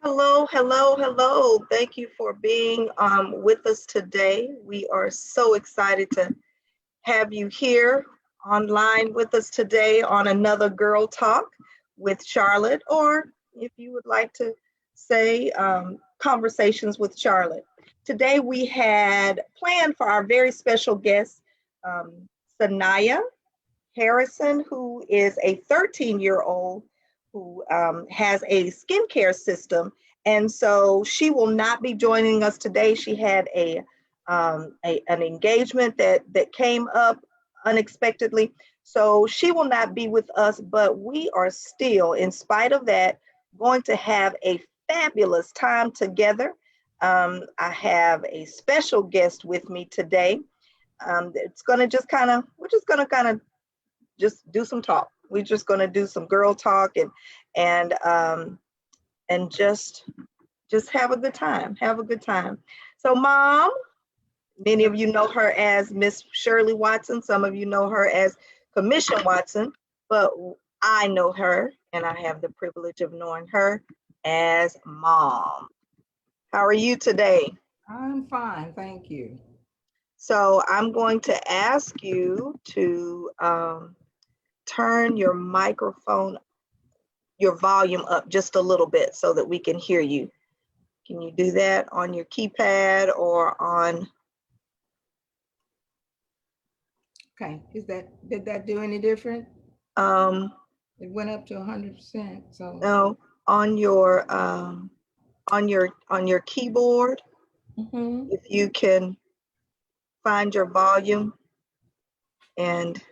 Hello, hello, hello. Thank you for being with us today. We are so excited to have you here online with us today on another Girl Talk with Charlotte, or if you would like to say Conversations with Charlotte. Today we had planned for our very special guest, um, Sanaya Harrison, who is a 13-year-old who has a skincare system. And so she will not be joining us today. She had an engagement that came up unexpectedly. So she will not be with us, but we are still, in spite of that, going to have a fabulous time together. I have a special guest with me today. It's going to just kind of, we're just going to kind of just do some talk. We're just going to do some girl talk and and just have a good time. Have a good time. So, Mom, many of you know her as Miss Shirley Watson. Some of you know her as Commission Watson, but I know her, and I have the privilege of knowing her as Mom. How are you today? I'm fine, thank you. So I'm going to ask you to turn your microphone, your volume up just a little bit so that we can hear you. Can you do that on your keypad or on? Okay, did that do any different? um, It went up to 100%, so. no, on your keyboard, Mhm. if you can find your volume and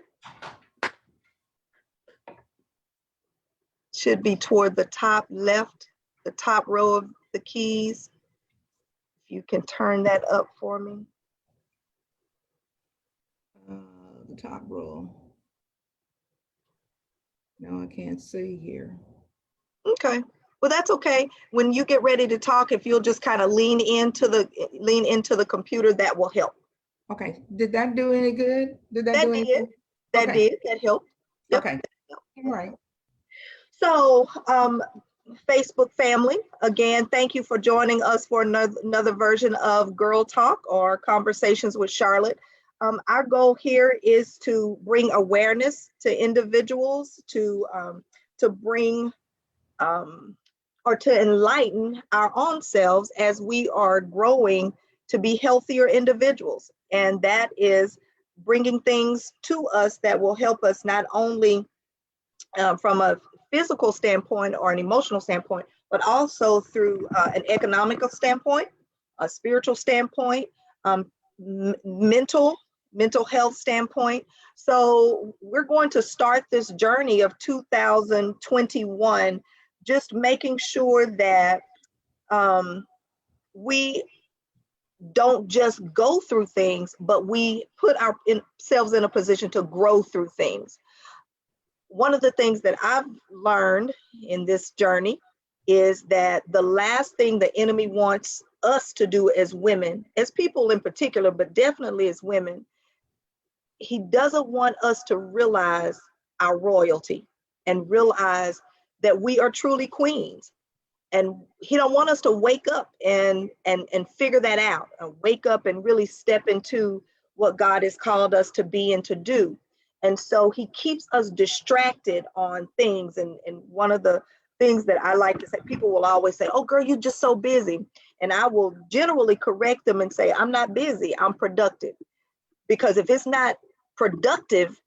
should be toward the top left, the top row of the keys. If you can turn that up for me. The top row. No, I can't see here. Okay. Well, that's okay. When you get ready to talk, if you'll just kind of lean into the computer, that will help. Okay, did that do any good? Did that That do did. anything? That Okay, did. That helped. Yep. okay, That helped. all right. So, Facebook family, again, thank you for joining us for another version of Girl Talk or Conversations with Charlotte. Our goal here is to bring awareness to individuals, to bring um, or to enlighten our own selves as we are growing to be healthier individuals. And that is bringing things to us that will help us not only from a physical standpoint or an emotional standpoint, but also through an economical standpoint, a spiritual standpoint, um, mental health standpoint. So we're going to start this journey of 2021, just making sure that um, we don't just go through things, but we put ourselves in a position to grow through things. One of the things that I've learned in this journey is that the last thing the enemy wants us to do as women, as people in particular, but definitely as women, he doesn't want us to realize our royalty and realize that we are truly queens. And he don't want us to wake up and figure that out, wake up and really step into what God has called us to be and to do. And so he keeps us distracted on things. And one of the things that I like to say, people will always say, oh girl, you're just so busy. And I will generally correct them and say, I'm not busy, I'm productive. Because if it's not productive,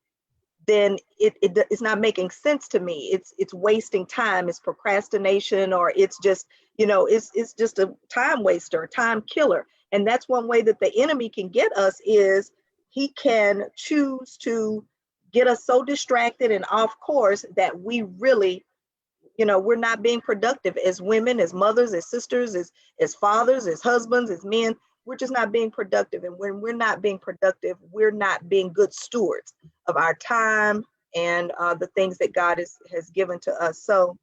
then it's not making sense to me. It's wasting time. It's procrastination, or it's just, it's just a time waster, a time killer. And that's one way that the enemy can get us is he can choose to get us so distracted and off course that we really, we're not being productive as women, as mothers, as sisters, as fathers, as husbands, as men. We're just not being productive. And when we're not being productive, we're not being good stewards of our time and the things that God has given to us. So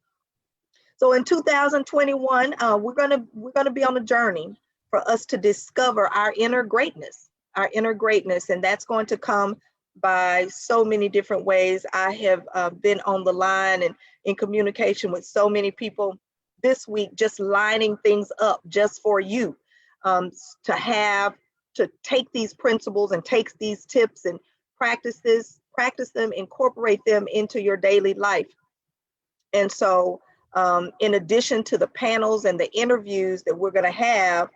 in 2021, we're gonna be on a journey for us to discover our inner greatness, and that's going to come by so many different ways. I have been on the line and in communication with so many people this week, just lining things up just for you, to take these principles and take these tips and practice them, incorporate them into your daily life. And so in addition to the panels and the interviews that we're going to have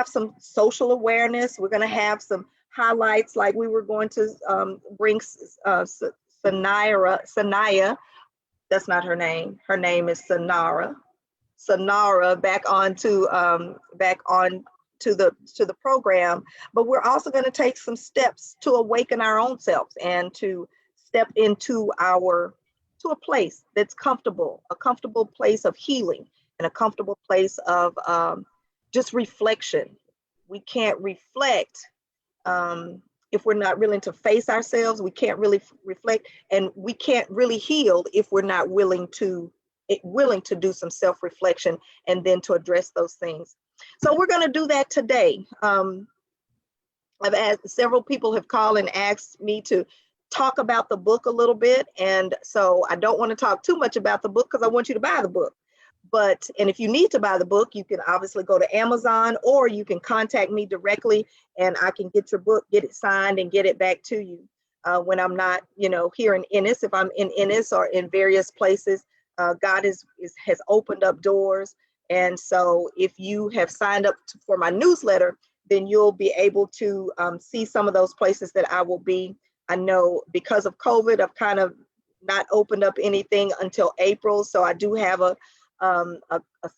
some social awareness. We're going to have some highlights, like we were going to bring Sanaya, that's not her name. Her name is Sanara back on to the program. But we're also going to take some steps to awaken our own selves and to step into to a place that's comfortable, a comfortable place of healing and a comfortable place of just reflection. We can't reflect if we're not willing to face ourselves. We can't really reflect, and we can't really heal if we're not willing to do some self-reflection and then to address those things. So we're going to do that today. I've asked, several people have called and asked me to talk about the book a little bit. And so I don't want to talk too much about the book because I want you to buy the book. And if you need to buy the book, you can obviously go to Amazon, or you can contact me directly and I can get your book, get it signed and get it back to you when I'm not, here in Ennis. If I'm in Ennis or in various places, God has opened up doors. And so if you have signed up for my newsletter, then you'll be able to see some of those places that I will be. I know because of COVID, I've kind of not opened up anything until April. So I do have a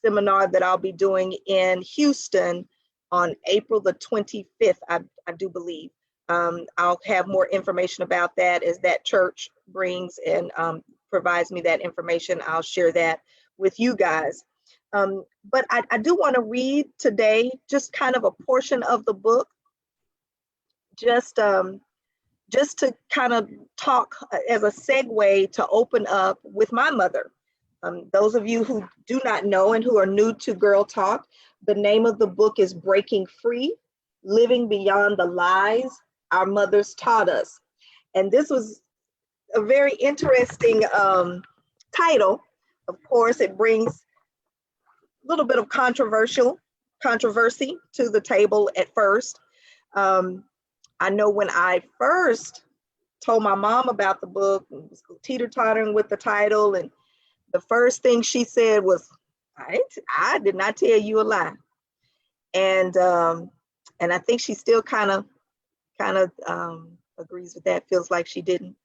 seminar that I'll be doing in Houston on April the 25th, I do believe. I'll have more information about that as that church brings and provides me that information. I'll share that with you guys. But I do want to read today just kind of a portion of the book, just to kind of talk as a segue to open up with my mother. Those of you who do not know and who are new to Girl Talk, the name of the book is Breaking Free, Living Beyond the Lies Our Mothers Taught Us. And this was a very interesting title. Of course, it brings a little bit of controversy to the table at first. I know when I first told my mom about the book, was teeter-tottering with the title, and the first thing she said was, I did not tell you a lie. And I think she still kind of agrees with that, feels like she didn't.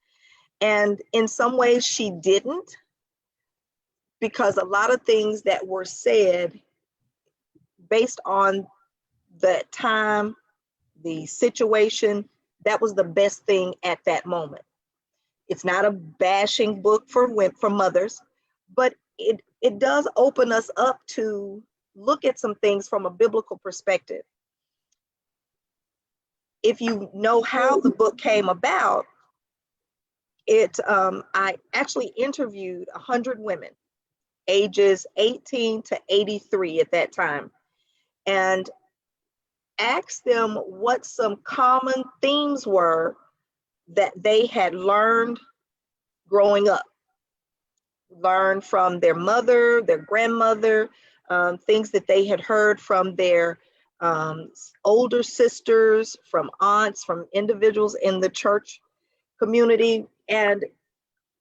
And in some ways she didn't, because a lot of things that were said based on the time, the situation, that was the best thing at that moment. It's not a bashing book for mothers, but it does open us up to look at some things from a biblical perspective. If you know how the book came about, I actually interviewed 100 women, ages 18 to 83 at that time, and asked them what some common themes were that they had learned growing up, learned from their mother, their grandmother, things that they had heard from their older sisters, from aunts, from individuals in the church community. And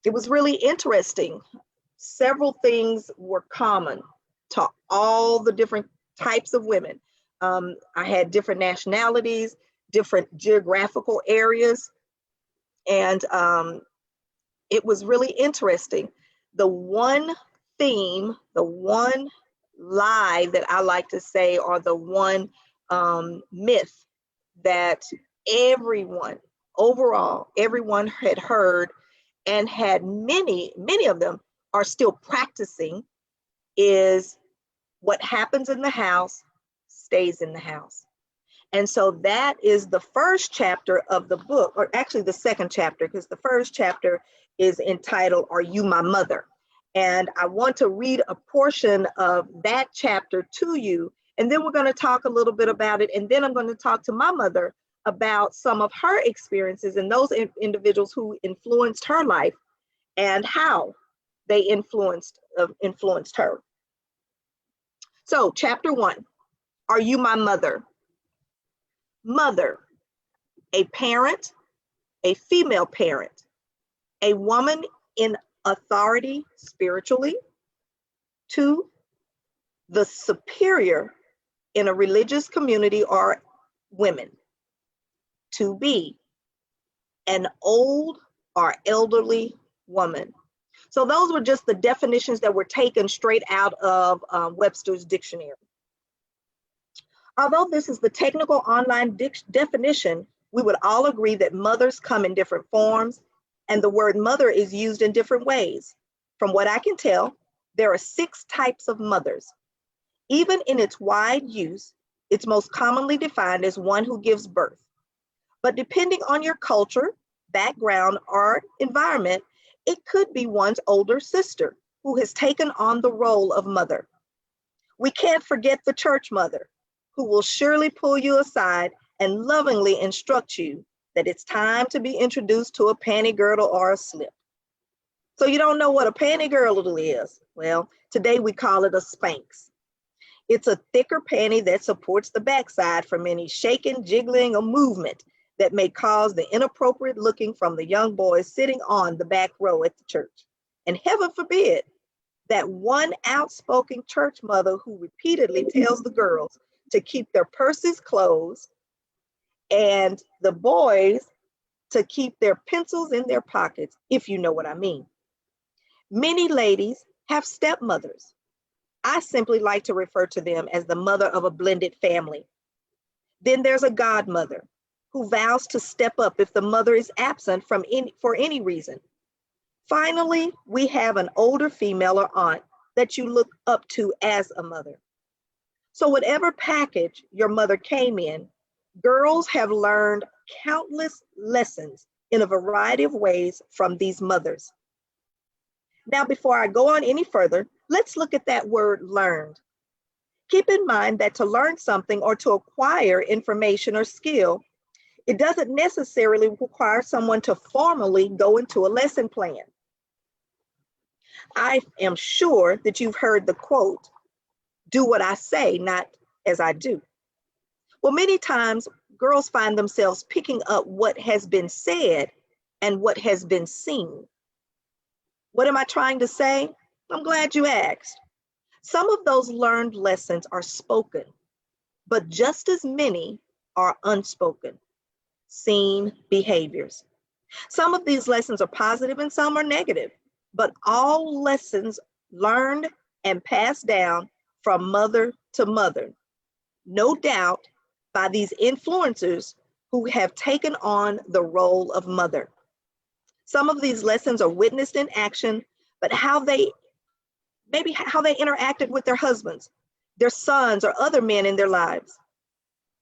it was really interesting. Several things were common to all the different types of women. I had different nationalities, different geographical areas, and it was really interesting. The one theme, the one lie that I like to say, or the one myth that everyone had heard and had many of them are still practicing, is what happens in the house stays in the house. And so that is the first chapter of the book, or actually the second chapter, because the first chapter is entitled, Are You My Mother? And I want to read a portion of that chapter to you, and then we're going to talk a little bit about it. And then I'm going to talk to my mother about some of her experiences and those individuals who influenced her life and how they influenced her. So chapter 1, are you my mother? Mother, a parent, a female parent, a woman in authority spiritually. 2, the superior in a religious community or women. 2B, an old or elderly woman. So those were just the definitions that were taken straight out of Webster's dictionary. Although this is the technical online definition, we would all agree that mothers come in different forms, and the word mother is used in different ways. From what I can tell, there are 6 types of mothers. Even in its wide use, it's most commonly defined as one who gives birth. But depending on your culture, background, or environment, it could be one's older sister who has taken on the role of mother. We can't forget the church mother, who will surely pull you aside and lovingly instruct you that it's time to be introduced to a panty girdle or a slip. So you don't know what a panty girdle is? Well, today we call it a Spanx. It's a thicker panty that supports the backside from any shaking, jiggling, or movement that may cause the inappropriate looking from the young boys sitting on the back row at the church. And heaven forbid that one outspoken church mother who repeatedly tells the girls to keep their purses closed and the boys to keep their pencils in their pockets, if you know what I mean. Many ladies have stepmothers. I simply like to refer to them as the mother of a blended family. Then there's a godmother who vows to step up if the mother is absent for any reason. Finally, we have an older female or aunt that you look up to as a mother. So whatever package your mother came in, girls have learned countless lessons in a variety of ways from these mothers. Now, before I go on any further, let's look at that word learned. Keep in mind that to learn something or to acquire information or skill, it doesn't necessarily require someone to formally go into a lesson plan. I am sure that you've heard the quote, do what I say, not as I do. Well, many times girls find themselves picking up what has been said and what has been seen. What am I trying to say? I'm glad you asked. Some of those learned lessons are spoken, but just as many are unspoken, seen behaviors. Some of these lessons are positive and some are negative, but all lessons learned and passed down from mother to mother, no doubt by these influencers who have taken on the role of mother. Some of these lessons are witnessed in action, but how they interacted with their husbands, their sons, or other men in their lives.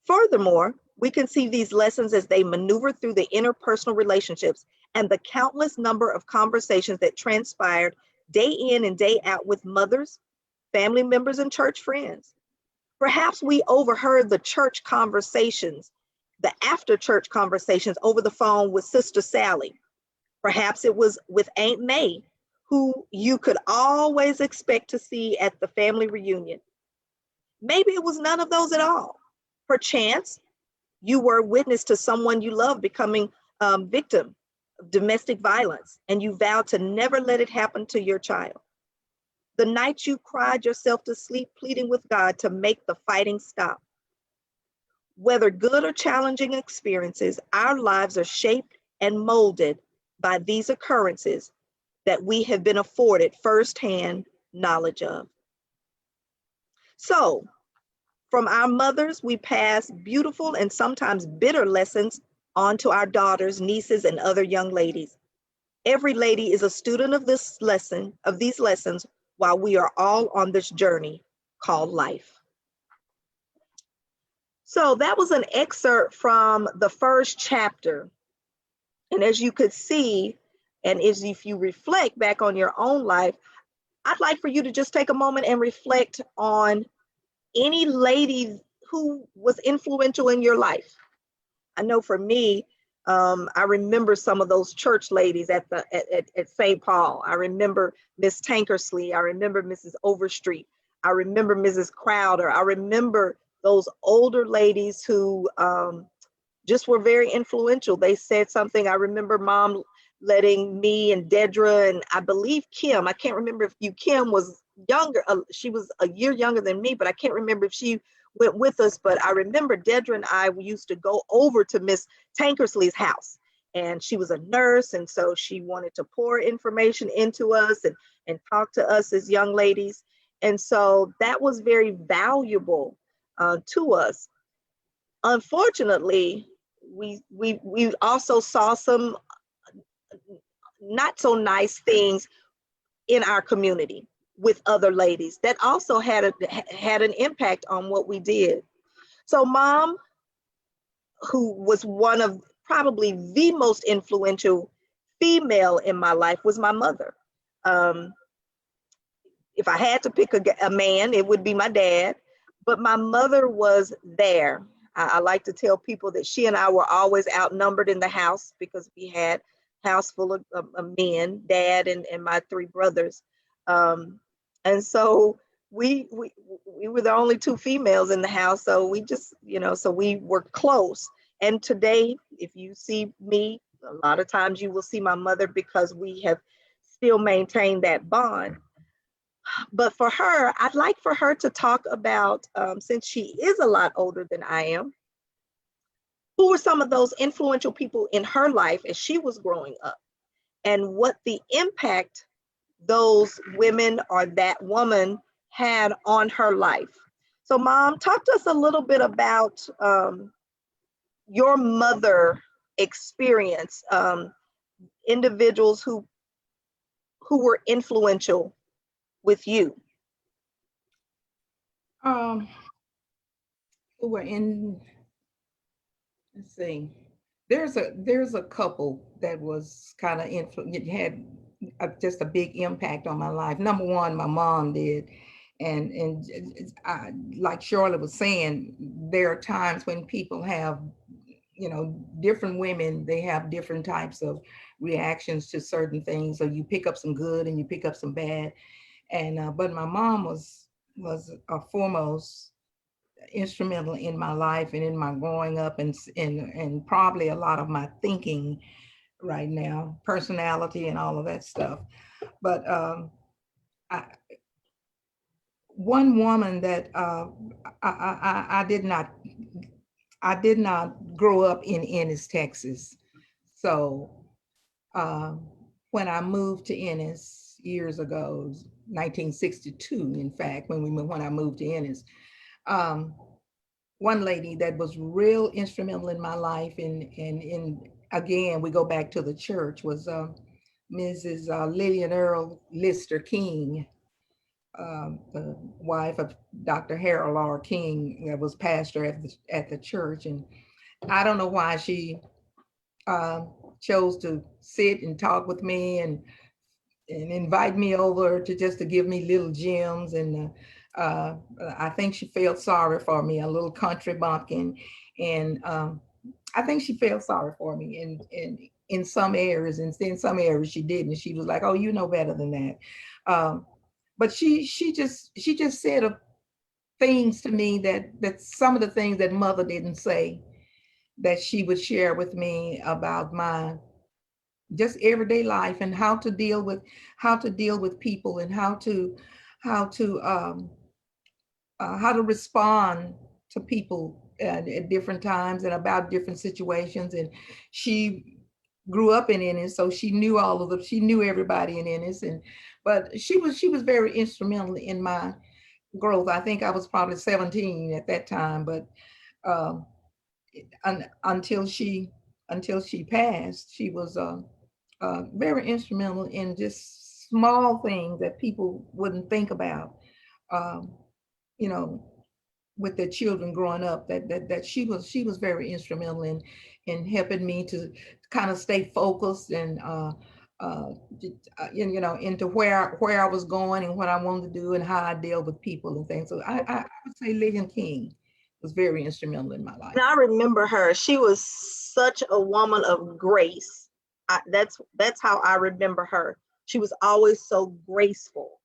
Furthermore, we can see these lessons as they maneuver through the interpersonal relationships and the countless number of conversations that transpired day in and day out with mothers, family members, and church friends. Perhaps we overheard the church conversations, the after church conversations over the phone with Sister Sally. Perhaps it was with Aunt May, who you could always expect to see at the family reunion. Maybe it was none of those at all. Perchance, you were witness to someone you love becoming victim of domestic violence, and you vowed to never let it happen to your child. The night you cried yourself to sleep, pleading with God to make the fighting stop. Whether good or challenging experiences, our lives are shaped and molded by these occurrences that we have been afforded firsthand knowledge of. So, from our mothers, we pass beautiful and sometimes bitter lessons on to our daughters, nieces, and other young ladies. Every lady is a student of these lessons, while we are all on this journey called life. So that was an excerpt from the first chapter. And as you could see, and as if you reflect back on your own life, I'd like for you to just take a moment and reflect on any lady who was influential in your life. I know for me, I remember some of those church ladies at St. Paul. I remember Miss Tankersley. I remember Mrs. Overstreet. I remember Mrs. Crowder. I remember those older ladies who just were very influential. They said something. I remember Mom letting me and Dedra and I believe Kim, I can't remember if Kim was younger. She was a year younger than me, but I can't remember if she went with us. But I remember Dedra and I, we used to go over to Miss Tankersley's house. And she was a nurse. And so she wanted to pour information into us and talk to us as young ladies. And so that was very valuable to us. Unfortunately, we also saw some not so nice things in our community with other ladies that also had an impact on what we did. So Mom, who was one of probably the most influential female in my life, was my mother. Um, if I had to pick a man, it would be my dad, but my mother was there. I like to tell people that she and I were always outnumbered in the house because we had a house full of men, dad and my three brothers. And so we were the only two females in the house. So we just, so we were close. And today, if you see me, a lot of times you will see my mother because we have still maintained that bond. But for her, I'd like for her to talk about, since she is a lot older than I am, who were some of those influential people in her life as she was growing up, and what the impact those women or that woman had on her life. So Mom, talk to us a little bit about your mother experience, individuals who were influential with you. Who were in, let's see, there's a couple that was kind of it had just a big impact on my life. Number one, my mom did. And like Charlotte was saying, there are times when people have, different women, they have different types of reactions to certain things. So you pick up some good and you pick up some bad. And but my mom was a foremost instrumental in my life and in my growing up, and probably a lot of my thinking right now, personality and all of that stuff. But I, one woman that I did not grow up in Ennis, Texas. So when I moved to Ennis years ago, 1962, in fact, when I moved to Ennis, one lady that was real instrumental in my life, and again, we go back to the church, was Mrs. Lillian Earl Lister King, the wife of Dr. Harold R. King, that was pastor at the church. And I don't know why she chose to sit and talk with me and invite me over to give me little gems. And I think she felt sorry for me, a little country bumpkin. And I think she felt sorry for me in some areas, and in some areas she didn't. She was like, "Oh, you know better than that." But she just said things to me that some of the things that mother didn't say, that she would share with me about my just everyday life, and how to deal with people, and how to respond to people at different times and about different situations. And she grew up in Ennis, so she knew she knew everybody in Ennis. But she was very instrumental in my growth. I think I was probably 17 at that time, but um, until she passed, she was very instrumental in just small things that people wouldn't think about. Um, you know, with their children growing up, that she was very instrumental in helping me to kind of stay focused and uh, into where I was going and what I wanted to do and how I deal with people and things. So I would say Lillian King was very instrumental in my life. And I remember her. She was such a woman of grace. That's how I remember her. She was always so graceful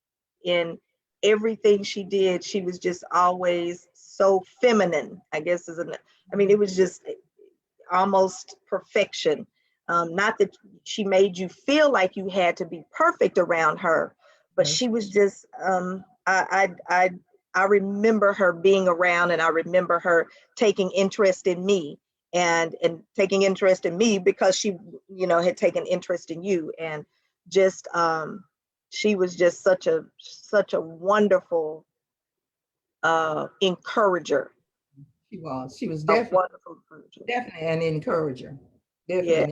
in everything she did, she was just always so feminine, I guess I mean, it was just almost perfection. Not that she made you feel like you had to be perfect around her, but Right. she was just, I remember her being around, and I remember her taking interest in me, and taking interest in me because she, had taken interest in you. And just, she was just such a wonderful encourager, She was a definitely, wonderful encourager. definitely an encourager. Definitely Yeah. an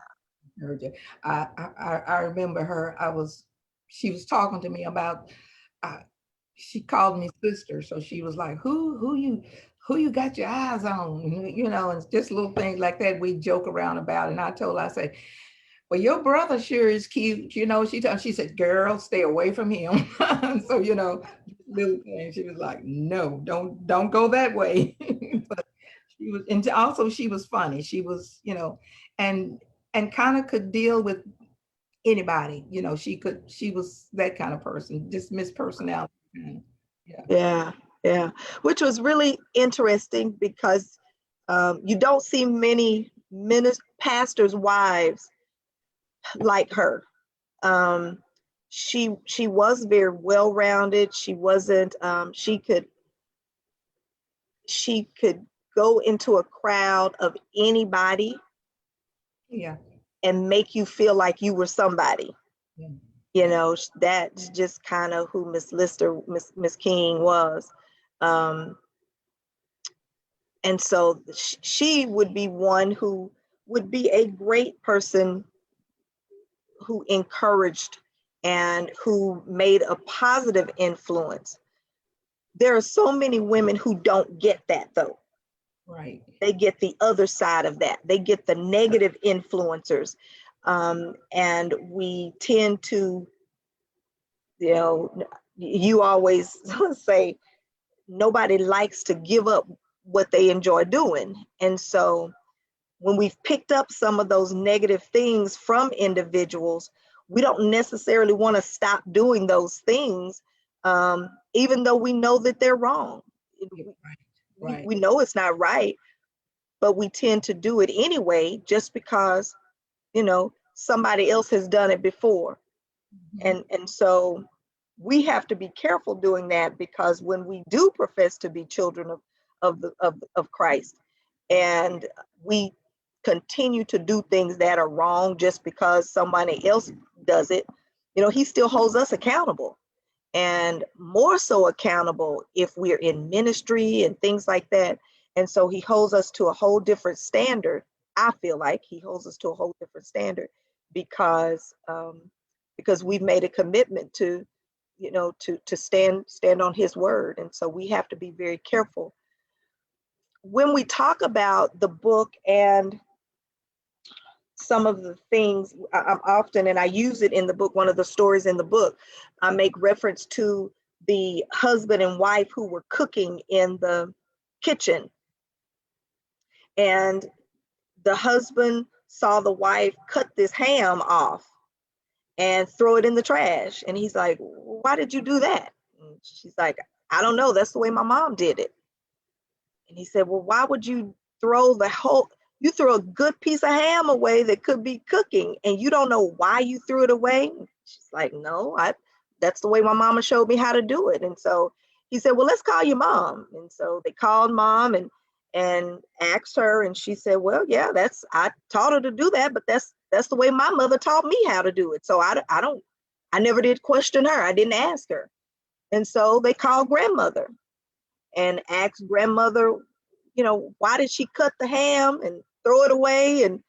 encourager. I remember her. She was talking to me about. Uh, she called me sister, so she was like, "Who you got your eyes on?" And just little things like that. We joke around about, and I told her, I said, "Well, your brother sure is cute." She said, "Girl, stay away from him." So little things. She was like, "No, don't go that way." But she was, and also she was funny. She was, and kind of could deal with anybody. She was that kind of person, just Miss Personality. Yeah. Yeah, yeah, which was really interesting because you don't see many pastors' wives like her. Um, she was very well rounded. She wasn't. She could go into a crowd of anybody Yeah. and make you feel like you were somebody. Yeah. That's just kind of who Miss King was. Um, And so she would be one who would be a great person who encouraged and who made a positive influence. There are so many women who don't get that, though. Right. They get the other side of that. They get the negative influencers. And we tend to, you always say, nobody likes to give up what they enjoy doing. And so when we've picked up some of those negative things from individuals, we don't necessarily want to stop doing those things, even though we know that they're wrong. Right. We, Right. we know it's not right, but we tend to do it anyway just because, somebody else has done it before. Mhm. And so we have to be careful doing that, because when we do profess to be children of Christ, and we continue to do things that are wrong just because somebody else does it, he still holds us accountable, and more so accountable if we're in ministry and things like that. And so he holds us to a whole different standard. I feel like he holds us to a whole different standard because we've made a commitment to stand on his word. And so we have to be very careful when we talk about the book and some of the things. I'm often, and I use it in the book, one of the stories in the book, I make reference to the husband and wife who were cooking in the kitchen, and the husband saw the wife cut this ham off and throw it in the trash, and he's like, "Why did you do that?" And she's like, "I don't know, that's the way my mom did it." And he said, "Well, why would you you throw a good piece of ham away that could be cooking, and you don't know why you threw it away?" She's like, "No, that's the way my mama showed me how to do it." And so he said, "Well, let's call your mom." And so they called mom and asked her, and she said, "Well, yeah, I taught her to do that, but that's the way my mother taught me how to do it. So I never did question her. I didn't ask her." And so they called grandmother and asked grandmother, why did she cut the ham and throw it away? And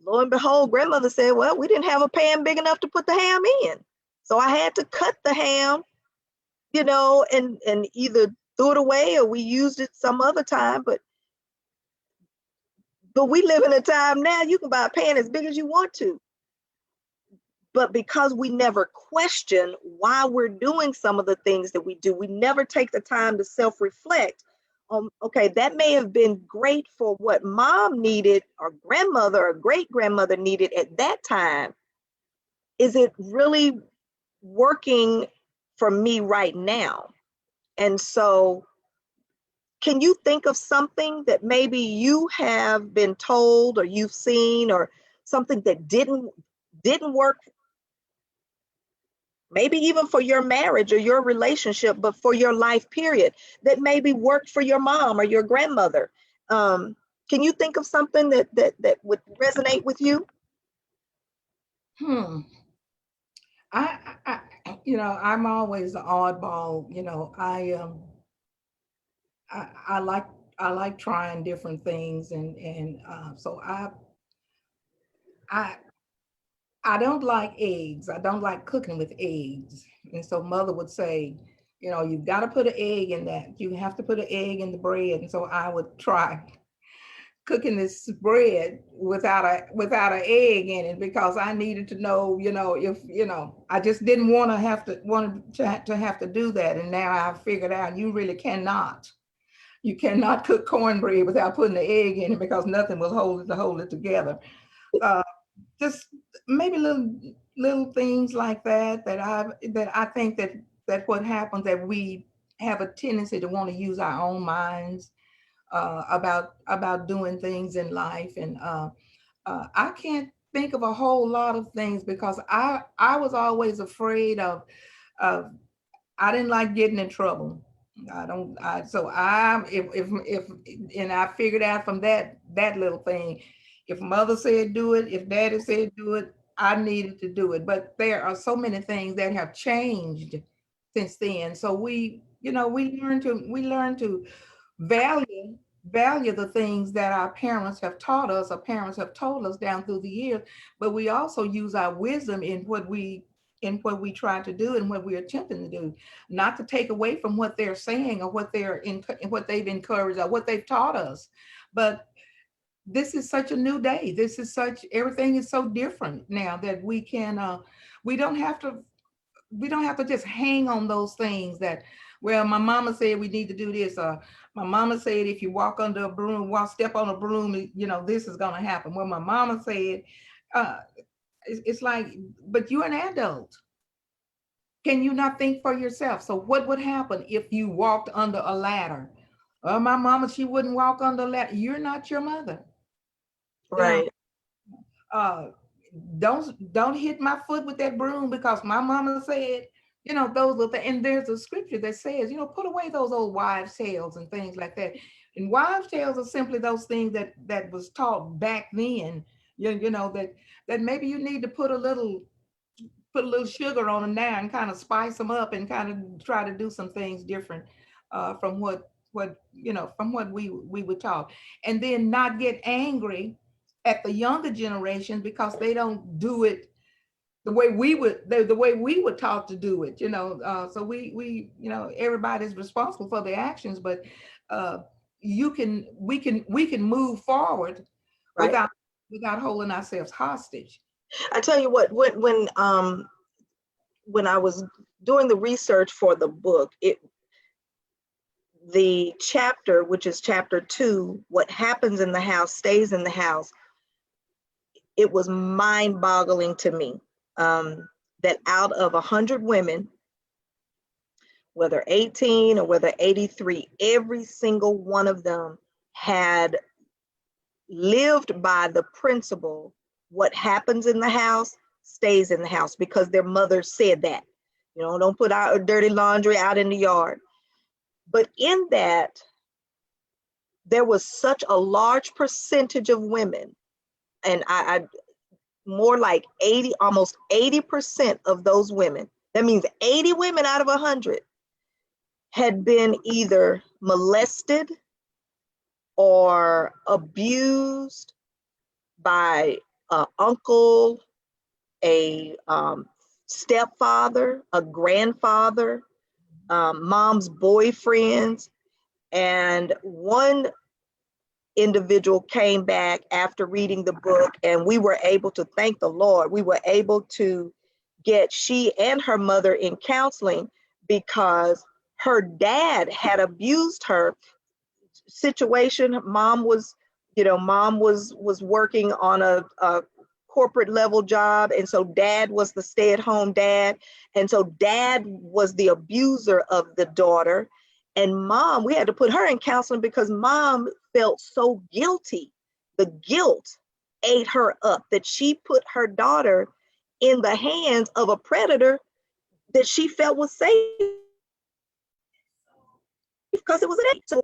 lo and behold, grandmother said, "Well, we didn't have a pan big enough to put the ham in. So I had to cut the ham, and either threw it away or we used it some other time. But we live in a time now you can buy a pan as big as you want to. But because we never question why we're doing some of the things that we do, we never take the time to self-reflect. Okay, that may have been great for what mom needed or grandmother or great grandmother needed at that time. Is it really working for me right now? And so can you think of something that maybe you have been told or you've seen, or something that didn't work, maybe even for your marriage or your relationship, but for your life period, that maybe worked for your mom or your grandmother? Um, can you think of something that would resonate with you? Hmm. I'm always the oddball. I like trying different things, and so I I don't like eggs. I don't like cooking with eggs. And so mother would say, you've got to put an egg in that. You have to put an egg in the bread. And so I would try cooking this bread without an egg in it, because I needed to know, if I just didn't want to have to do that. And now I've figured out you cannot cook cornbread without putting the egg in it, because nothing will hold it together. Uh, just maybe little things like that I think that what happens, that we have a tendency to want to use our own minds about doing things in life. And I can't think of a whole lot of things, because I was always afraid of I didn't like getting in trouble. I don't. So if and I figured out from that little thing, if mother said do it, if daddy said do it, I needed to do it. But there are so many things that have changed since then. So we learn to value the things that our parents have taught us, our parents have told us down through the years. But we also use our wisdom in what we try to do and what we're attempting to do, not to take away from what they're saying or what they've encouraged or what they've taught us. But this is such a new day. Everything is so different now that we don't have to just hang on those things that, well, my mama said we need to do this, or my mama said if you walk under a broom, step on a broom, this is going to happen. Well, my mama said, uh, it's like, but you're an adult. Can you not think for yourself? So what would happen if you walked under a ladder? My mama, she wouldn't walk under a ladder. You're not your mother. You know, Right. uh, don't hit my foot with that broom because my mama said, those are the, and there's a scripture that says, put away those old wives' tales and things like that. And wives' tales are simply those things that was taught back then. That maybe you need to put a little sugar on them now and kind of spice them up and kind of try to do some things different from what we were taught. And then not get angry at the younger generations because they don't do it the way we were taught to do it. So we everybody's responsible for their actions, but uh we can move forward Right. without holding ourselves hostage. I tell you what, when I was doing the research for the book, the chapter, which is chapter 2, what happens in the house stays in the house, it was mind-boggling to me, that out of 100 women, whether 18 or whether 83, every single one of them had lived by the principle, what happens in the house stays in the house, because their mother said that. Don't put out dirty laundry out in the yard. But in that, there was such a large percentage of women, and I more like 80, almost 80% of those women, that means 80 women out of 100 had been either molested or abused by an uncle, a stepfather, a grandfather, mom's boyfriends. And one individual came back after reading the book, and we were able to thank the Lord. We were able to get she and her mother in counseling because her dad had abused her. Situation, mom was working on a corporate level job, and so dad was the stay-at-home dad, and so dad was the abuser of the daughter. And mom, we had to put her in counseling because mom felt so guilty. The guilt ate her up that she put her daughter in the hands of a predator that she felt was safe because it was an age. So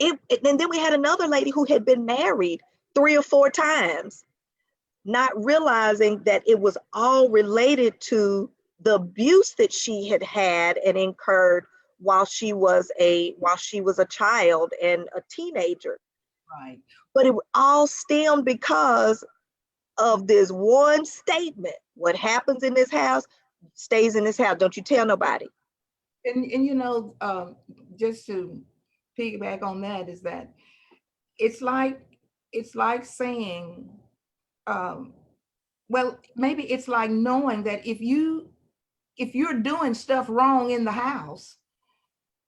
and then we had another lady who had been married 3 or 4 times, not realizing that it was all related to the abuse that she had had and incurred while she was a child and a teenager. Right. But it all stemmed because of this one statement: what happens in this house stays in this house. Don't you tell nobody. And just to piggyback on that is that it's like saying, um, well, maybe it's like knowing that if you're doing stuff wrong in the house,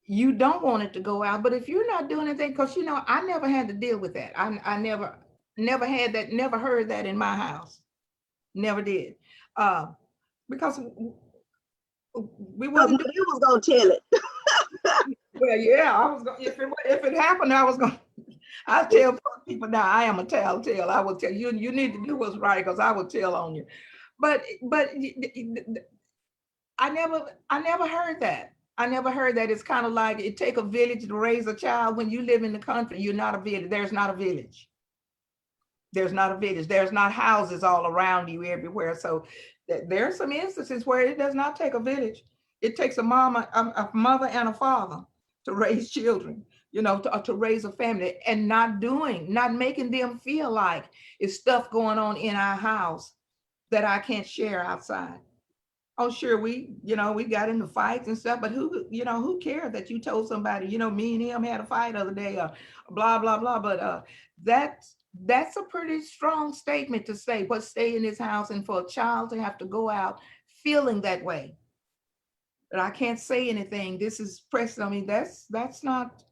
you don't want it to go out. But if you're not doing anything, because I never had to deal with that. I never had that, never heard that in my house. Never did. Because we Because wasn't doing. you was gonna tell it. Well, yeah, I was going. If it happened, I was going. I tell people now. I am a telltale. I will tell you. You need to do what's right because I will tell on you. But I never heard that. I never heard that. It's kind of like it take a village to raise a child. When you live in the country, you're not a village. There's not a village. There's not a village. There's not houses all around you everywhere. So there are some instances where it does not take a village. It takes a mother and a father to raise children, to raise a family, and not making them feel like it's stuff going on in our house that I can't share outside. Oh, sure, we got into fights and stuff, but who cared that you told somebody, me and him had a fight the other day, blah, blah, blah. But that's a pretty strong statement to say, but stay in this house, and for a child to have to go out feeling that way. But I can't say anything. This is pressed on me. That's not,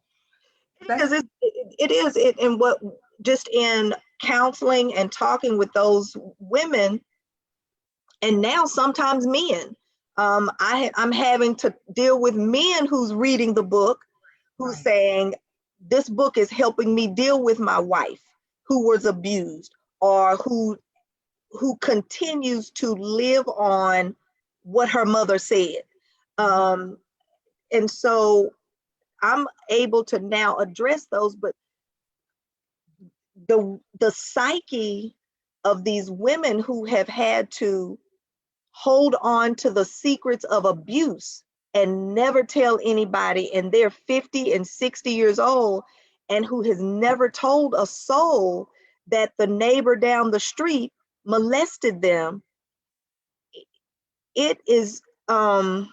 Because that's it is it and what just in counseling and talking with those women, and now sometimes men. I'm having to deal with men who's reading the book, who's right. saying, this book is helping me deal with my wife who was abused, or who continues to live on what her mother said. Um, and so I'm able to now address those, but the psyche of these women who have had to hold on to the secrets of abuse and never tell anybody, and they're 50 and 60 years old, and who has never told a soul that the neighbor down the street molested them. It is I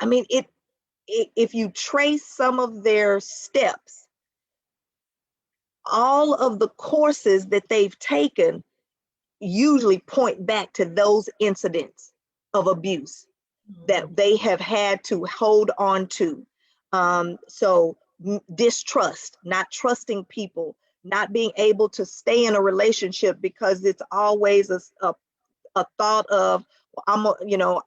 mean it if you trace some of their steps, all of the courses that they've taken usually point back to those incidents of abuse that they have had to hold on to. So distrust, not trusting people, not being able to stay in a relationship because it's always a thought of, well,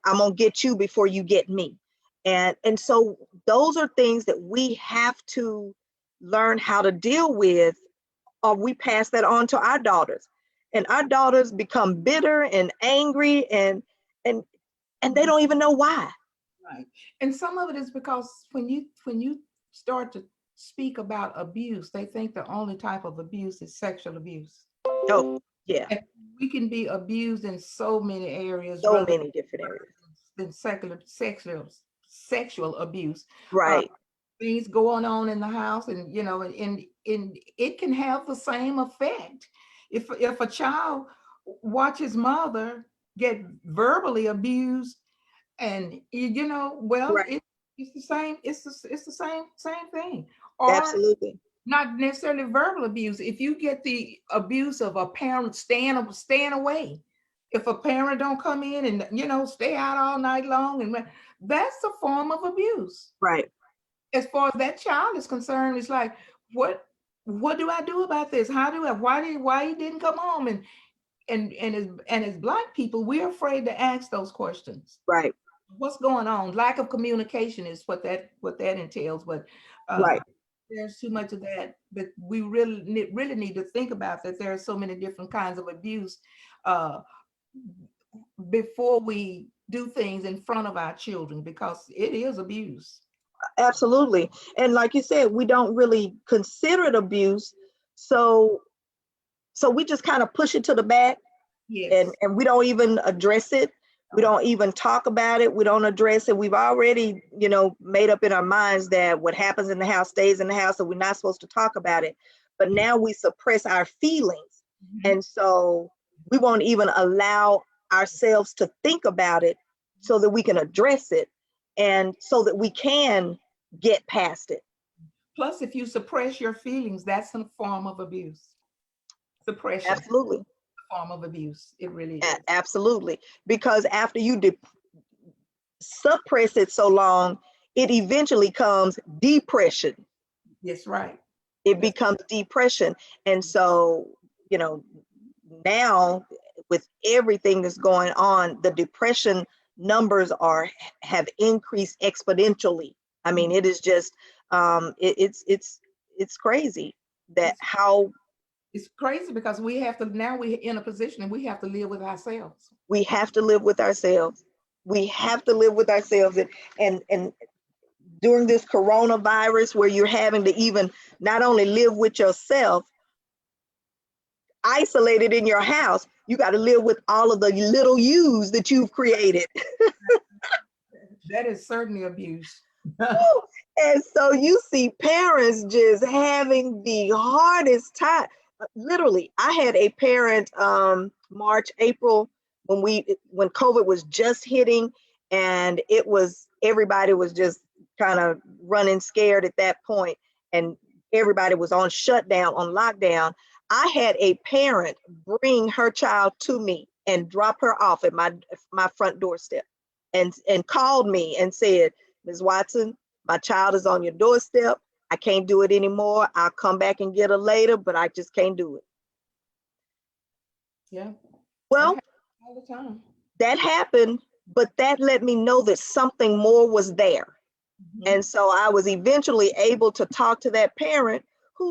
I'm gonna get you before you get me. And so those are things that we have to learn how to deal with, or we pass that on to our daughters. And our daughters become bitter and angry, and they don't even know why. Right. And some of it is because when you start to speak about abuse, they think the only type of abuse is sexual abuse. Oh, yeah, And we can be abused in so many areas so rather many different areas. than secular sexual abuse. Uh, Right, Things going on in the house, and and it can have the same effect. If a child watches mother get verbally abused, and well, right, it's the same, it's the same thing. Or absolutely. not necessarily verbal abuse. If you get the abuse of a parent staying away, if a parent don't come in and stay out all night long, and that's a form of abuse. Right, As far as that child is concerned, it's like, what do I do about this? How do I why he didn't come home? And as black people, we're afraid to ask those questions. right. what's going on. Lack of communication is what that entails. But uh, Right. there's too much of that. But we really need to think about that. There are so many different kinds of abuse uh, before we do things in front of our children, because it is abuse. Absolutely. And like you said, we don't really consider it abuse. So we just kind of push it to the back, Yes. and we don't even address it. We Oh, don't even talk about it. We don't address it. We've already, made up in our minds that what happens in the house stays in the house, and we're not supposed to talk about it. But now we suppress our feelings. mhm. And so we won't even allow ourselves to think about it so that we can address it and so that we can get past it. Plus, if you suppress your feelings, that's a form of abuse. Suppression, Absolutely. a form of abuse. It really is. Absolutely. Because after you suppress it so long, it eventually comes depression. That's right. It That's becomes depression. And so, you know, now with everything that's going on, the depression numbers have increased exponentially. I mean, it is just it's crazy that it's how it's crazy because we have to now we're in a position and we have to live with ourselves. we have to live with ourselves. We have to live with ourselves, and during this coronavirus where you're having to even not only live with yourself isolated in your house, you got to live with all of the little yous that you've created. That is certainly abuse. And so you see parents just having the hardest time. Literally, I had a parent March, April, when COVID was just hitting, and it was everybody was just kind of running scared at that point, and everybody was on shutdown, on lockdown. I had a parent bring her child to me and drop her off at my front doorstep, and called me and said, "Ms. Watson, my child is on your doorstep. I can't do it anymore. I'll come back and get her later, but I just can't do it." Yeah, that Well, happens all the time. that happened, but that let me know that something more was there. Mhm. And so I was eventually able to talk to that parent who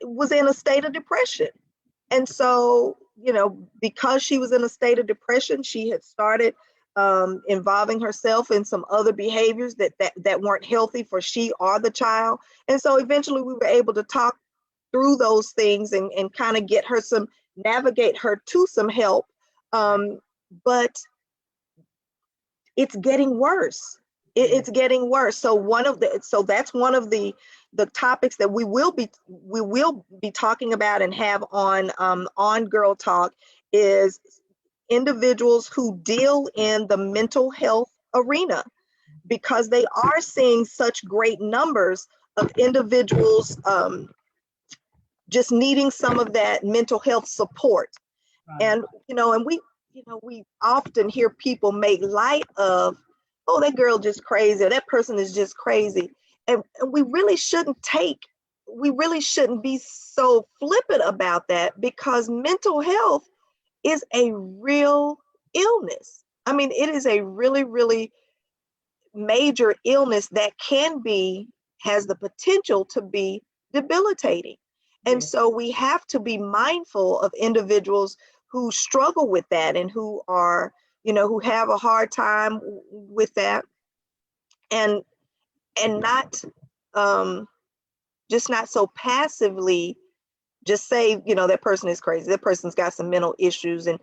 was in a state of depression. And so, because she was in a state of depression, she had started involving herself in some other behaviors that weren't healthy for she or the child. And so eventually we were able to talk through those things and kind of get her navigate her to some help. Right. Um, but it's getting worse. Yeah. It's getting worse. So that's one of the topics that we will be talking about and have on Girl Talk is individuals who deal in the mental health arena, because they are seeing such great numbers of individuals just needing some of that mental health support. Right. And we often hear people make light of, "Oh, that girl just crazy," or "that person is just crazy." And we really shouldn't be so flippant about that, because mental health is a real illness. I mean, it is a really, really major illness that has the potential to be debilitating. And Yes. so we have to be mindful of individuals who struggle with that, and who have a hard time with that, and not um, just not so passively just say, that person is crazy, that person's got some mental issues, and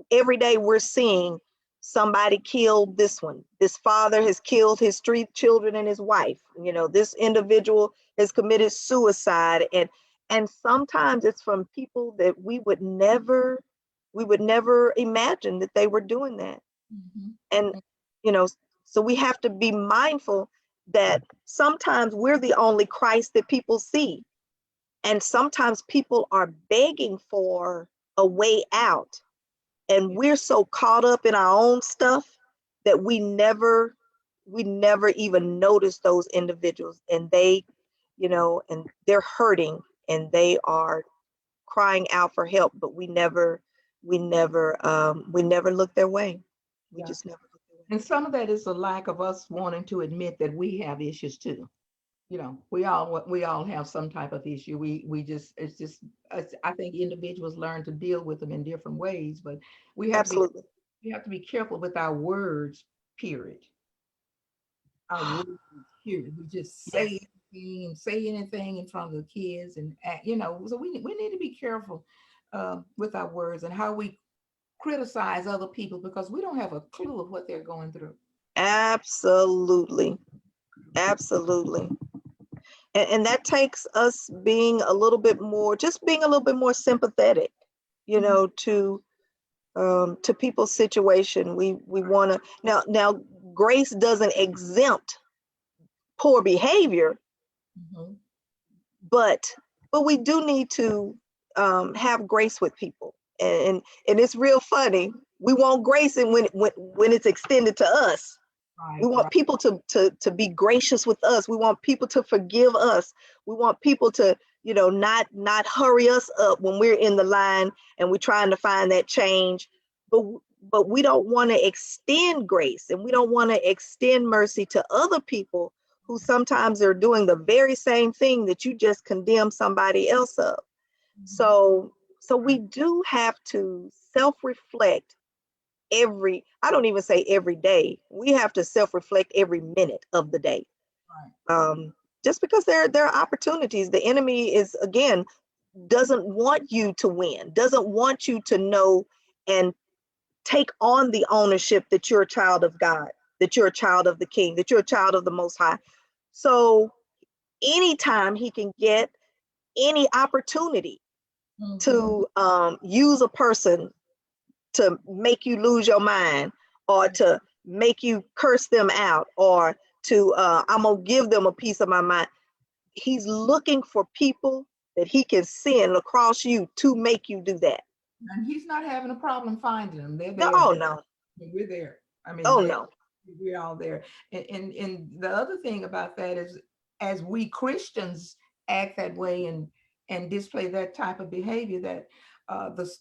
every day we're seeing somebody killed. This father has killed his three children and his wife. This individual has committed suicide, and sometimes it's from people that we would never imagine that they were doing that. Mhm. And you know so we have to be mindful that sometimes we're the only Christ that people see, and sometimes people are begging for a way out, and Yeah. we're so caught up in our own stuff that we never even notice those individuals, and they're hurting, and they are crying out for help, but we never we never look their way. We Yeah. just never look their way. And some of that is a lack of us wanting to admit that we have issues too. You know, we all have some type of issue. We just I think individuals learn to deal with them in different ways, but we have to be Absolutely. we have to be careful with our words, period. Our words, period. We just Yes. say anything in front of the kids and act, you know, so we need to be careful with our words and how we criticize other people because we don't have a clue of what they're going through. Absolutely. Absolutely. And that takes us being a little bit more, just being a little bit more sympathetic, you Mhm. know, to people's situation. We want to now grace doesn't exempt poor behavior, Mhm. but we do need to have grace with people, and it's real funny. We want grace, and when it's extended to us, we Right, want right. people to be gracious with us. We want people to forgive us. We want people to, not hurry us up when we're in the line and we're trying to find that change. But we don't want to extend grace, and we don't want to extend mercy to other people who sometimes are doing the very same thing that you just condemn somebody else of. Mhm. So we do have to self-reflect I don't even say every day. We have to self-reflect every minute of the day. Right. Um, just because there are opportunities, the enemy is, again, doesn't want you to win, doesn't want you to know and take on the ownership that you're a child of God, that you're a child of the King, that you're a child of the Most High. So anytime he can get any opportunity Mhm. to use a person to make you lose your mind, or to make you curse them out, or to I'm gonna give them a piece of my mind. He's looking for people that he can send across you to make you do that. And he's not having a problem finding them. They're No, there. oh no, We're there. I mean, oh no. we're all there. And the other thing about that is, as we Christians act that way and display that type of behavior, that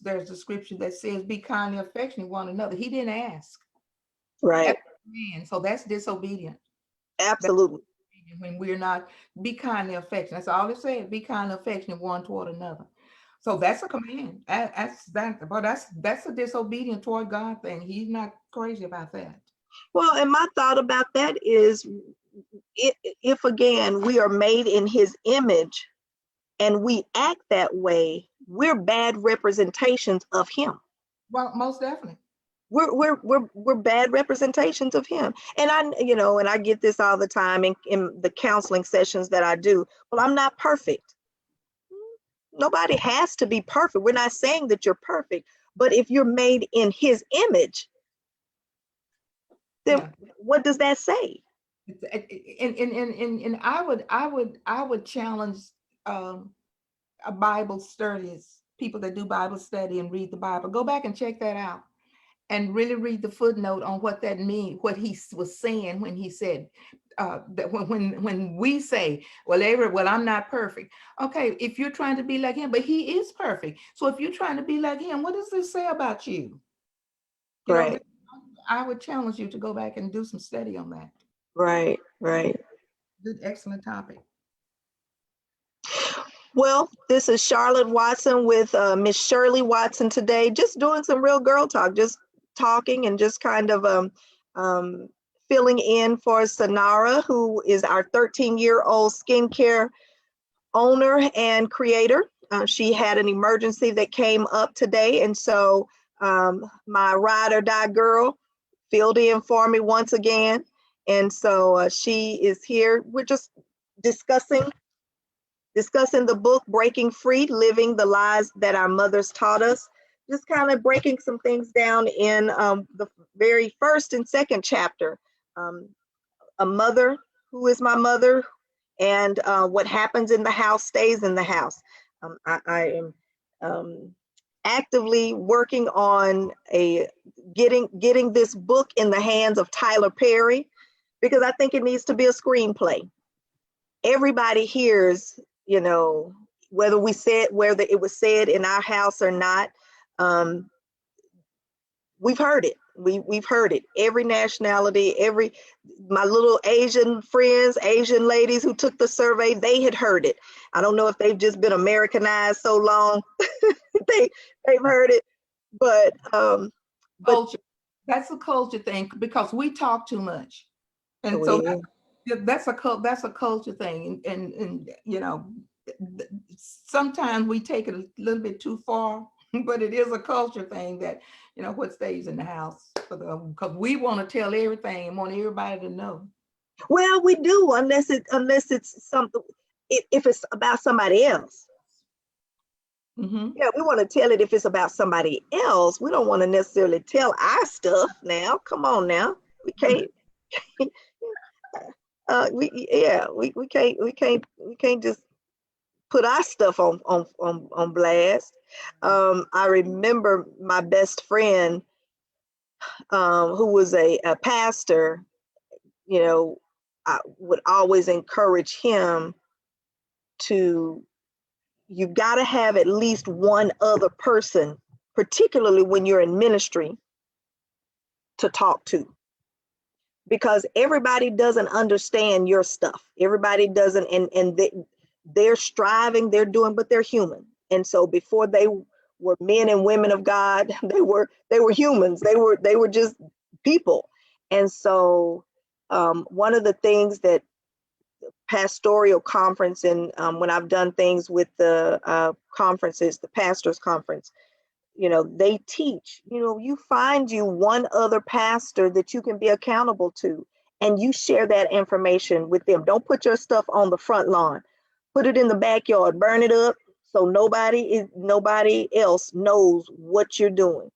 there's a scripture that says, "Be kindly affectionate one another." He didn't ask. Right. That's man, so that's disobedient. That's Absolutely. when we're not be kindly affectionate. That's all it said. Be kindly affectionate one toward another. So that's a command. That's that, but that's a disobedient toward God thing. He's not crazy about that. Well, and my thought about that is, if again we are made in his image and we act that way, we're bad representations of him. Well, most definitely. We're bad representations of him. And I get this all the time in the counseling sessions that I do. Well, I'm not perfect. Nobody has to be perfect. We're not saying that you're perfect, but if you're made in his image, then Yeah. what does that say? And I would challenge um, a Bible studies, people that do Bible study and read the Bible. Go back and check that out and really read the footnote on what that means, what he was saying when he said that when we say, well, Avery, well, I'm not perfect. Okay, if you're trying to be like him, but he is perfect. So if you're trying to be like him, what does this say about you? You know, Right, I would challenge you to go back and do some study on that. right, right. Good, excellent topic. Well, this is Charlotte Watson with Miss Shirley Watson today, just doing some real girl talk, just talking and just kind of um, filling in for Sanara, who is our 13-year-old skincare owner and creator. She had an emergency that came up today, and so my ride or die girl filled in for me once again. And so she is here. We're just discussing the book Breaking Free, Living the Lies That Our Mothers Taught Us. Just kind of breaking some things down in the very first and second chapter. Um, a mother, who is my mother, and what happens in the house stays in the house. I am actively working on getting this book in the hands of Tyler Perry, because I think it needs to be a screenplay. Everybody hears, you know, whether it was said in our house or not. Um, we've heard it. We've heard it. Every nationality, my little Asian friends, Asian ladies who took the survey, they had heard it. I don't know if they've just been Americanized so long, they've heard it, but Culture. That's a culture thing because we talk too much. And so we, that's a culture thing. And you know, sometimes we take it a little bit too far, but it is a culture thing that, you know, what stays in the house because we want to tell everything and want everybody to know. well, we do, unless it's something, if it's about somebody else. Mm-hmm. Yeah, we want to tell it if it's about somebody else. We don't want to necessarily tell our stuff now. Come on now. We can't we can't just put our stuff on blast. I remember my best friend, who was a pastor, you know, I would always encourage him to, you got to have at least one other person, particularly when you're in ministry, to talk to, because everybody doesn't understand your stuff. Everybody doesn't, and they're striving, they're doing, but they're human. And so before they were men and women of God, they were humans. They were just people. And so one of the things that pastoral conference, and when I've done things with the conferences, the pastors conference, they teach, you find you one other pastor that you can be accountable to, and you share that information with them. Don't put your stuff on the front lawn. Put it in the backyard, burn it up, so nobody else knows what you're doing.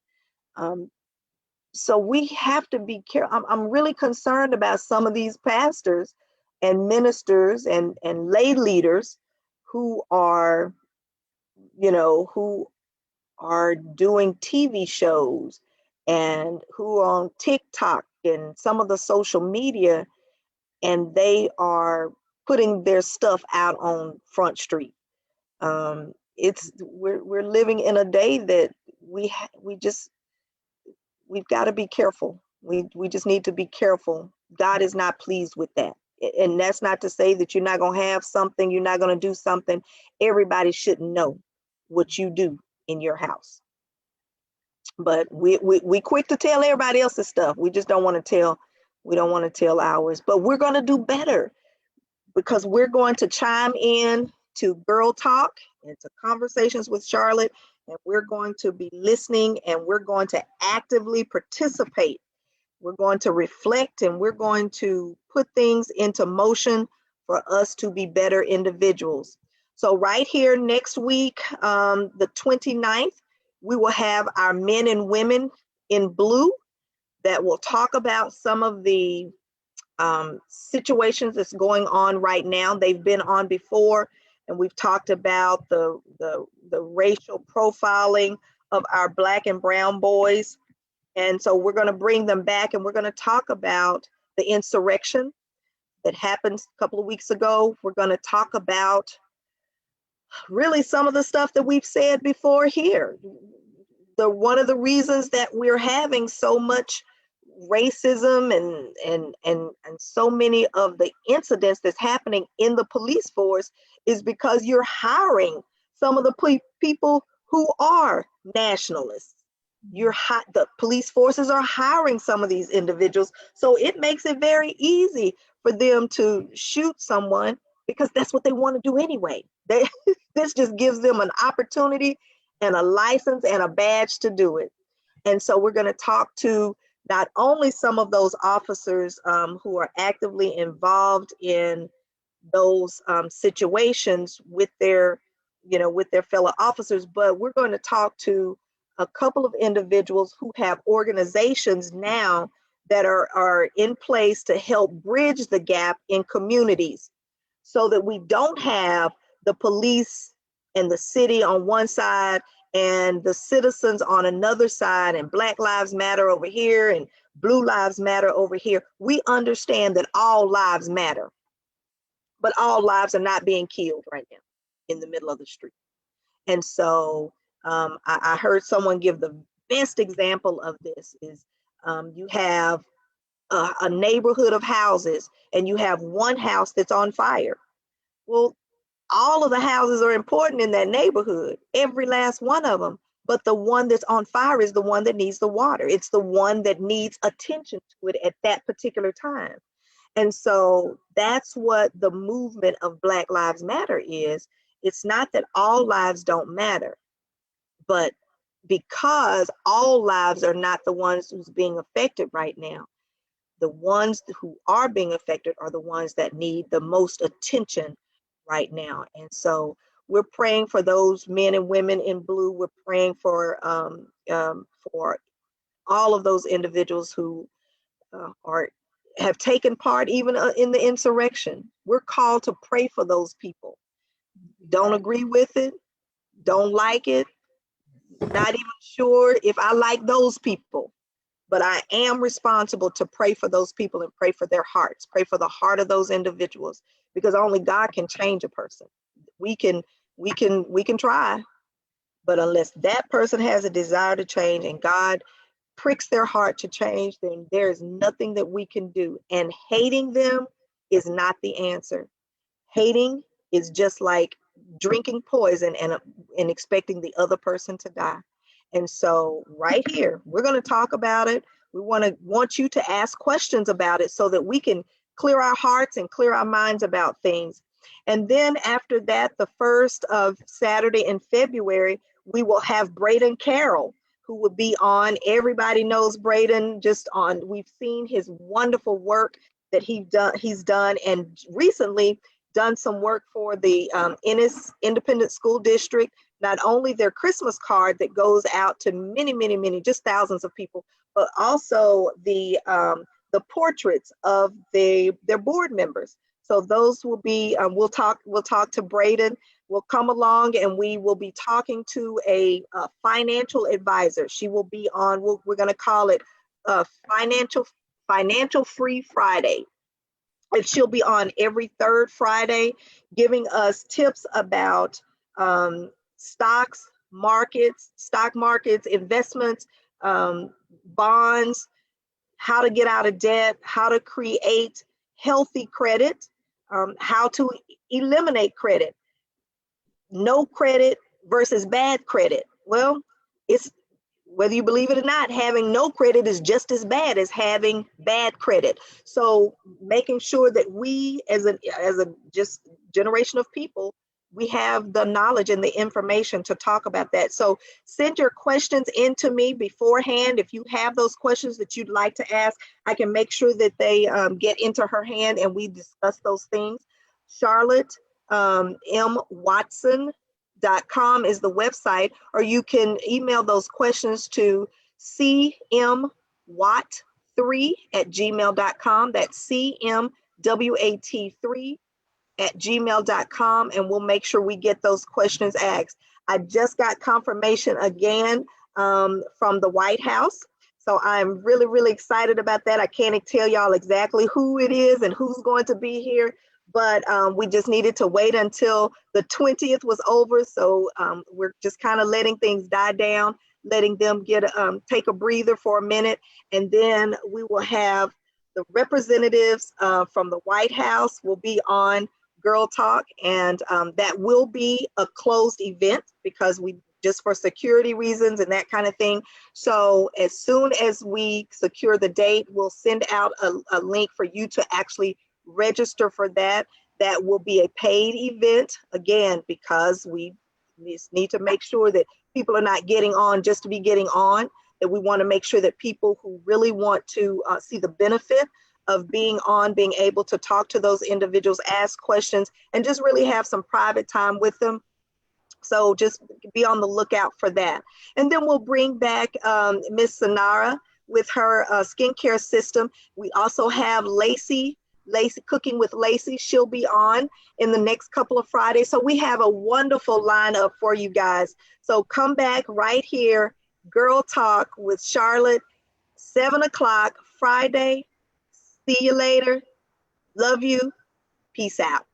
So we have to be careful. I'm really concerned about some of these pastors and ministers and lay leaders who are, who are doing TV shows and who are on TikTok and some of the social media, and they are putting their stuff out on Front Street. We're living in a day that we've got to be careful. We just need to be careful. God is not pleased with that. And that's not to say that you're not going to have something, you're not going to do something. Everybody should know what you do in your house. But we quick to tell everybody else's stuff. We just don't want to tell, we don't want to tell ours. But we're going to do better, because we're going to chime in to Girl Talk and to Conversations with Charlotte, and we're going to be listening, and we're going to actively participate. We're going to reflect, and we're going to put things into motion for us to be better individuals. So right here next week, the 29th, we will have our men and women in blue that will talk about some of the situations that's going on right now. They've been on before, and we've talked about the racial profiling of our Black and brown boys. And so we're going to bring them back, and we're going to talk about the insurrection that happened a couple of weeks ago. We're going to talk about really some of the stuff that we've said before here. One of the reasons that we're having so much racism and so many of the incidents that's happening in the police force is because you're hiring some of the people who are nationalists. The police forces are hiring some of these individuals, so it makes it very easy for them to shoot someone, because that's what they want to do anyway. This just gives them an opportunity and a license and a badge to do it. And so we're going to talk to not only some of those officers who are actively involved in those situations with their fellow officers, but we're going to talk to a couple of individuals who have organizations now that are in place to help bridge the gap in communities, so that we don't have the police and the city on one side and the citizens on another side, and Black Lives Matter over here and Blue Lives Matter over here. We understand that all lives matter, but all lives are not being killed right now in the middle of the street. And so I heard someone give the best example of this is you have a neighborhood of houses and you have one house that's on fire. Well, all of the houses are important in that neighborhood, every last one of them. But the one that's on fire is the one that needs the water. It's the one that needs attention to it at that particular time. And so that's what the movement of Black Lives Matter is. It's not that all lives don't matter, but because all lives are not the ones who's being affected right now, the ones who are being affected are the ones that need the most attention right now. And so we're praying for those men and women in blue. We're praying for all of those individuals who are have taken part even in the insurrection. We're called to pray for those people. Don't agree with it, don't like it, not even sure if I like those people, but I am responsible to pray for those people and pray for their hearts, pray for the heart of those individuals, because only God can change a person. We can try, but unless that person has a desire to change and God pricks their heart to change, then there is nothing that we can do. And hating them is not the answer. Hating is just like drinking poison and expecting the other person to die. And so right here, we're going to talk about it. We want you to ask questions about it so that we can clear our hearts and clear our minds about things. And then after that, the first of Saturday in February, we will have Braden Carroll, who will be on. Everybody knows Braden we've seen his wonderful work that he's done, and recently done some work for the Ennis Independent School District. Not only their Christmas card that goes out to many, just thousands of people, but also the portraits of their board members. So those will be, we'll talk to Braden. We'll come along and we will be talking to a financial advisor. She will be on, we're going to call it Financial Free Friday. And she'll be on every third Friday, giving us tips about stock markets, investments, bonds, how to get out of debt, how to create healthy credit, how to eliminate credit, no credit versus bad credit. Well, it's whether you believe it or not, having no credit is just as bad as having bad credit. So making sure that we as a just generation of people, we have the knowledge and the information to talk about that. So send your questions in to me beforehand. If you have those questions that you'd like to ask, I can make sure that they get into her hand and we discuss those things. Charlotte M. Watson .com is the website, or you can email those questions to cmwatt3@gmail.com. That's cmwat3@gmail.com, and we'll make sure we get those questions asked. I just got confirmation again from the White House. So I'm really excited about that. I can't tell y'all exactly who it is and who's going to be here, but we just needed to wait until the 20th was over. So we're just kind of letting things die down, letting them take a breather for a minute. And then we will have the representatives from the White House will be on Girl Talk. And that will be a closed event because just for security reasons and that kind of thing. So as soon as we secure the date, we'll send out a link for you to actually register for that. That will be a paid event, again, because we just need to make sure that people are not getting on just to be getting on, that we want to make sure that people who really want to see the benefit of being on, being able to talk to those individuals, ask questions, and just really have some private time with them. So just be on the lookout for that. And then we'll bring back Miss Sanara with her skincare system. We also have Lacey Cooking with Lacey. She'll be on in the next couple of Fridays. So we have a wonderful lineup for you guys. So come back right here, Girl Talk with Charlotte, 7 o'clock Friday. See you later. Love you. Peace out.